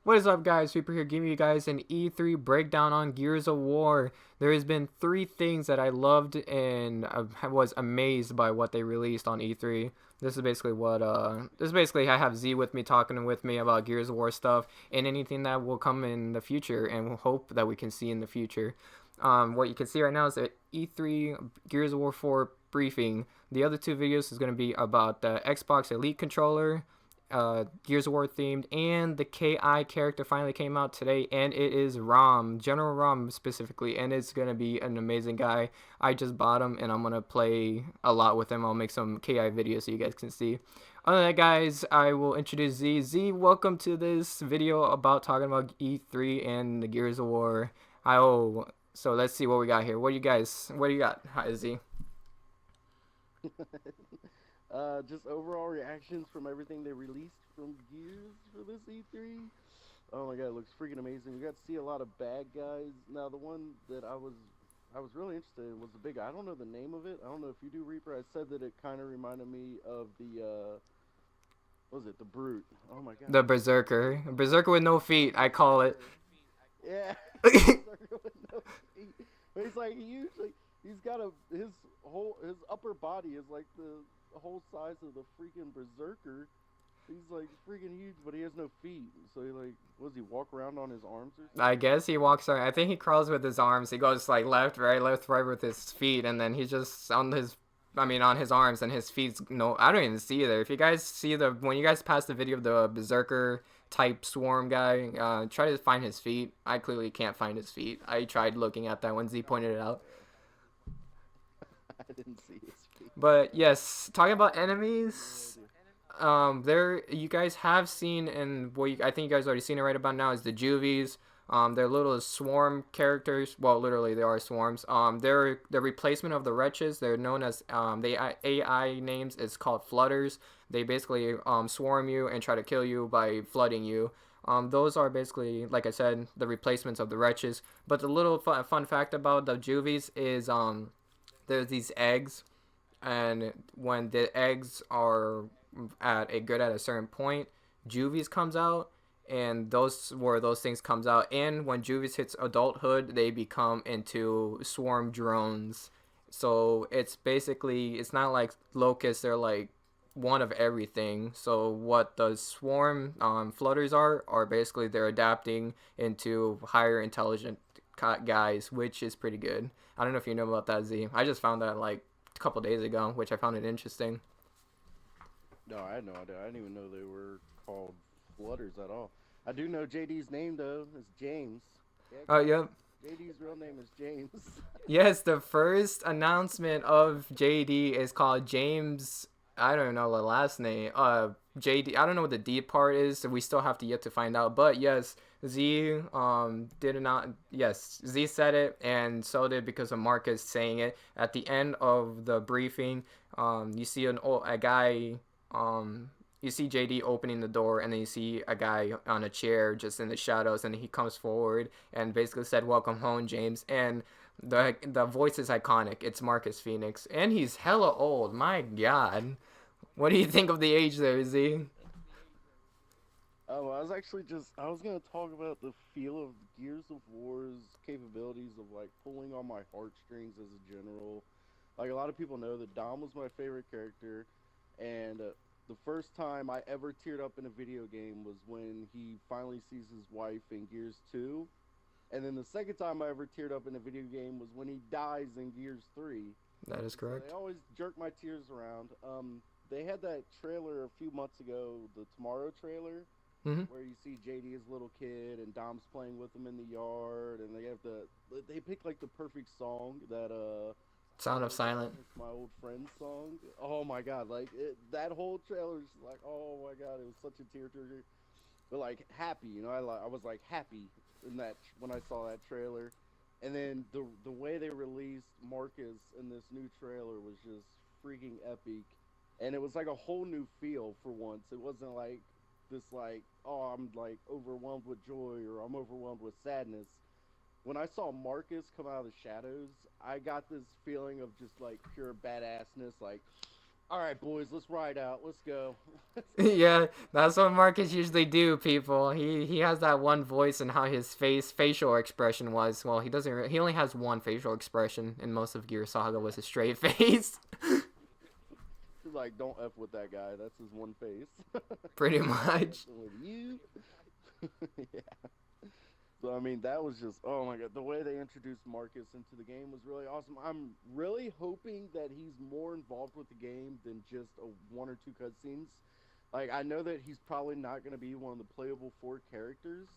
What is up, guys? Super here, giving you guys an E3 breakdown on Gears of War. There has been three things that I loved and I was amazed by what they released on E3. This is basically I have Z with me talking with me about Gears of War stuff and anything that will come in the future and we'll hope that we can see in the future. What you can see right now is the E3 Gears of War 4 briefing. The other two videos is going to be about the Xbox Elite controller, Gears of War themed, and the KI character finally came out today, and it is Rom, General Rom specifically, and it's gonna be an amazing guy. I just bought him, and I'm gonna play a lot with him. I'll make some KI videos so you guys can see. Other than that, guys, I will introduce Z. Z, welcome to this video about talking about E3 and the Gears of War. So let's see what we got here. What do you got? Hi, Z. Just overall reactions from everything they released from Gears for this E3. Oh my god, it looks freaking amazing. We got to see a lot of bad guys. Now the one that I was really interested in was the big guy. I don't know the name of it. I don't know if you do, Reaper. I said that it kind of reminded me of the what was it, the Brute? Oh my god, The what was it? Berserker with no feet, I call it. Berserker. Yeah, Berserker with no feet. But he's got his upper body is like the whole size of the freaking Berserker. He's like freaking huge, but he has no feet. So he like, what does he walk around on his arms or I something? guess he walks around. I think he crawls with his arms. He goes like left, right with his feet, and then he's just on his. I mean, on his arms and his feet. No, I don't even see there. If you guys see when you guys pass the video of the Berserker type swarm guy, try to find his feet. I clearly can't find his feet. I tried looking at that when Z pointed it out. I didn't see his feet. But yes, talking about No enemies, idea. there you guys have seen, and I think you guys already seen it right about now, is the Juvies. They're little swarm characters. Well, literally they are swarms. They're the replacement of the wretches. They're known as the AI names is called flutters. They basically swarm you and try to kill you by flooding you. Those are basically, like I said, the replacements of the wretches. But the little fun fact about the Juvies is there's these eggs, and when the eggs are at a certain point, Juvies comes out, and those things comes out. And when Juvies hits adulthood, they become into swarm drones. So it's not like locusts. They're like one of everything. So what the swarm flutters are basically they're adapting into higher intelligent guys, which is pretty good. I don't know if you know about that, Z. I just found that like a couple days ago, which I found it interesting. No, I had no idea. I didn't even know they were called Flutters at all. I do know JD's name though. It's James. Yeah, Oh, guys. yep. JD's real name is James. Yes, the first announcement of JD is called James. I don't know the last name. JD. I don't know what the D part is. So we still have to yet to find out. But yes, Z did not. Yes, Z said it, and so did because of Marcus saying it at the end of the briefing. You see a guy. You see JD opening the door, and then you see a guy on a chair just in the shadows, and he comes forward and basically said, "Welcome home, James." And the voice is iconic. It's Marcus Phoenix, and he's hella old. My God, what do you think of the age there, Z? Oh, I was gonna talk about the feel of Gears of War's capabilities of like pulling on my heartstrings as a general. Like a lot of people know that Dom was my favorite character, and the first time I ever teared up in a video game was when he finally sees his wife in Gears 2, and then the second time I ever teared up in a video game was when he dies in Gears 3. That is So they correct. always jerk my tears around. They had that trailer a few months ago, the Tomorrow trailer, Mm-hmm. where you see JD as a little kid and Dom's playing with him in the yard, and they pick like the perfect song that Sound of Sound of Silent. Silence, my old friend's song. Oh my god, that whole trailer is like, oh my god, it was such a tearjerker. But like happy, I was like happy in that when I saw that trailer, and then the way they released Marcus in this new trailer was just freaking epic, and it was like a whole new feel for once. It wasn't like this like, oh, I'm like overwhelmed with joy or I'm overwhelmed with sadness. When I saw Marcus come out of the shadows, I got this feeling of just like pure badassness, like All right, boys, let's ride out. Let's go. Yeah, that's what Marcus usually do, people. He has that one voice and how his facial expression was. Well, he doesn't. He only has one facial expression in most of Gear Saga was a straight face, Like, don't f with that guy. That's his one face. pretty I'm not much. messing with you. Yeah. So I mean, that was just oh my god. The way they introduced Marcus into the game was really awesome. I'm really hoping that he's more involved with the game than just a one or two cutscenes. Like I know that he's probably not going to be one of the playable four characters.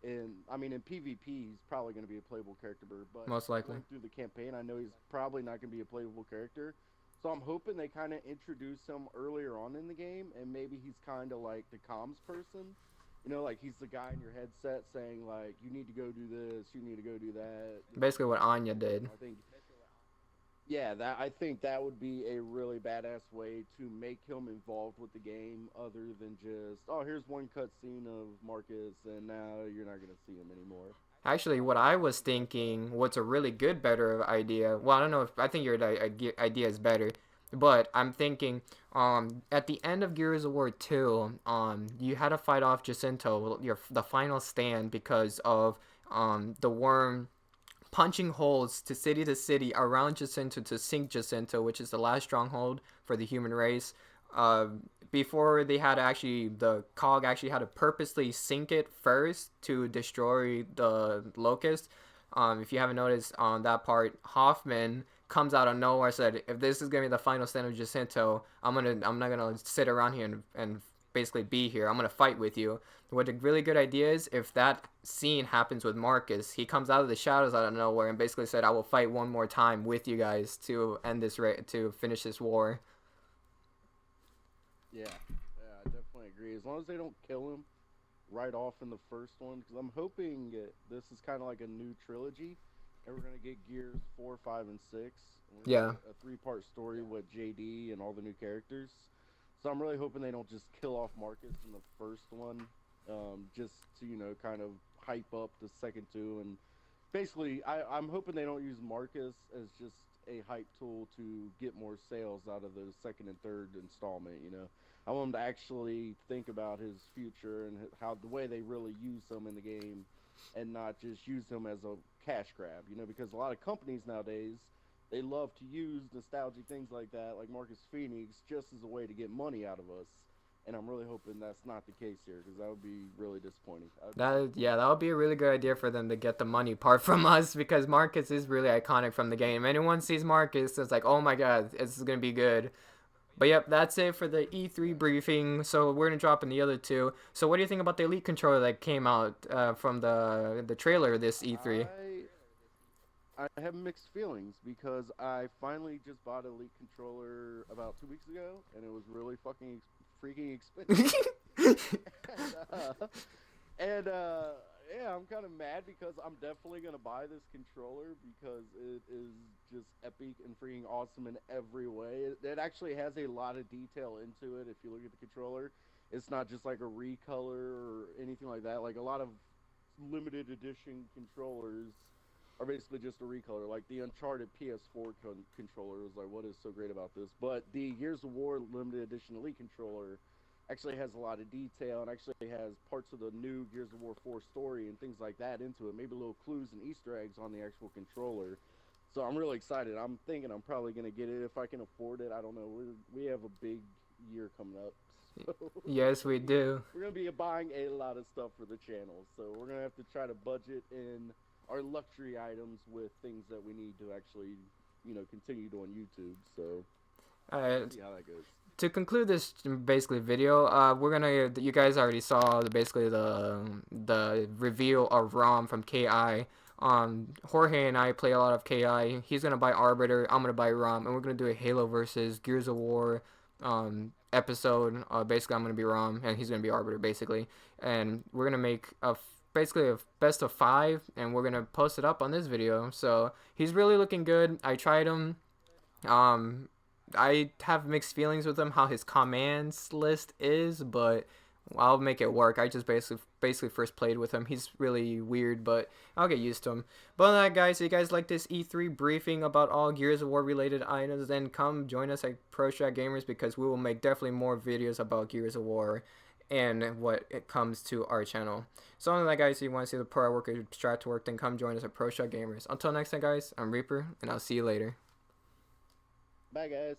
And I mean, in PvP, he's probably going to be a playable character. But Most likely. going through the campaign, I know he's probably not going to be a playable character. So I'm hoping they kind of introduce him earlier on in the game, and maybe he's kind of like the comms person. You know, like he's the guy in your headset saying like, "You need to go do this, you need to go do that." This is Basically, what what you need Anya to do. did. I think, yeah, that I think that would be a really badass way to make him involved with the game, other than just, oh, here's one cutscene of Marcus, and now you're not gonna see him anymore. Actually, what I was thinking, what's a really good, better idea. Well, I don't know if I think your idea is better, but I'm thinking, at the end of Gears of War 2, you had to fight off Jacinto, the final stand, because of the worm punching holes to city around Jacinto to sink Jacinto, which is the last stronghold for the human race. Uh, Before they had actually the cog actually had to purposely sink it first to destroy the locust. If you haven't noticed on that part, Hoffman comes out of nowhere said, "If this is gonna be the final stand of Jacinto, I'm not gonna sit around here and basically be here. I'm gonna fight with you." What a really good idea is if that scene happens with Marcus, he comes out of the shadows out of nowhere and basically said, "I will fight one more time with you guys to end this to finish this war." Yeah, yeah, I definitely agree. As long as they don't kill him right off in the first one, because I'm hoping this is kind of like a new trilogy, and we're gonna get Gears 4, 5, and 6. And we're gonna Yeah, get a three-part story with JD and all the new characters. So I'm really hoping they don't just kill off Marcus in the first one, just to kind of hype up the second two. And basically, I'm hoping they don't use Marcus as just a hype tool to get more sales out of the second and third installment. I want them to actually think about his future and how the way they really use him in the game, and not just use him as a cash grab. Because a lot of companies nowadays, they love to use nostalgic things like that, like Marcus Phoenix, just as a way to get money out of us. And I'm really hoping that's not the case here, because that would be really disappointing. that would be a really good idea for them to get the money part from us because Marcus is really iconic from the game. Anyone sees Marcus, it's like, oh my god, this is gonna be good. But yep, that's it for the E3 briefing. So we're gonna drop in the other two. So what do you think about the Elite controller that came out from the trailer this E3? I have mixed feelings because I finally just bought a Elite controller about 2 weeks ago, and it was really fucking freaking expensive. and and yeah, I'm kind of mad because I'm definitely gonna buy this controller because it is just epic and freaking awesome in every way. It actually has a lot of detail into it. If you look at the controller, it's not just like a recolor or anything like that. Like a lot of limited edition controllers are basically just a recolor. Like the Uncharted PS4 controller was like, what is so great about this? But the Gears of War limited edition Elite controller actually has a lot of detail and actually has parts of the new Gears of War 4 story and things like that into it. Maybe little clues and Easter eggs on the actual controller. So I'm really excited. I'm thinking I'm probably going to get it if I can afford it. I don't know. We have a big year coming up. So Yes, we do. we're gonna be buying a lot of stuff for the channel. So we're gonna have to try to budget in our luxury items with things that we need to actually, continue on YouTube. So we'll Uh, see how that goes. to conclude this basically video, we're gonna. You guys already saw basically the reveal of Rom from Ki. Jorge and I play a lot of Ki. He's gonna buy Arbiter. I'm gonna buy Rom, and we're gonna do a Halo versus Gears of War episode. Basically, I'm gonna be Rom, and he's gonna be Arbiter, basically. And we're gonna make basically a best of 5, and we're gonna post it up on this video. So he's really looking good. I tried him. Um, I have mixed feelings with him how his commands list is, but I'll make it work. I just basically first played with him. He's really weird, but I'll get used to him. But other than that, guys, if you guys like this E3 briefing about all Gears of War related items, then come join us at ProStrat Gamers because we will make definitely more videos about Gears of War and what it comes to our channel. So other than that, guys, if you want to see the pro work or strat to work, then come join us at ProStrat Gamers. Until next time, guys, I'm Reaper, and I'll see you later. Bye, guys.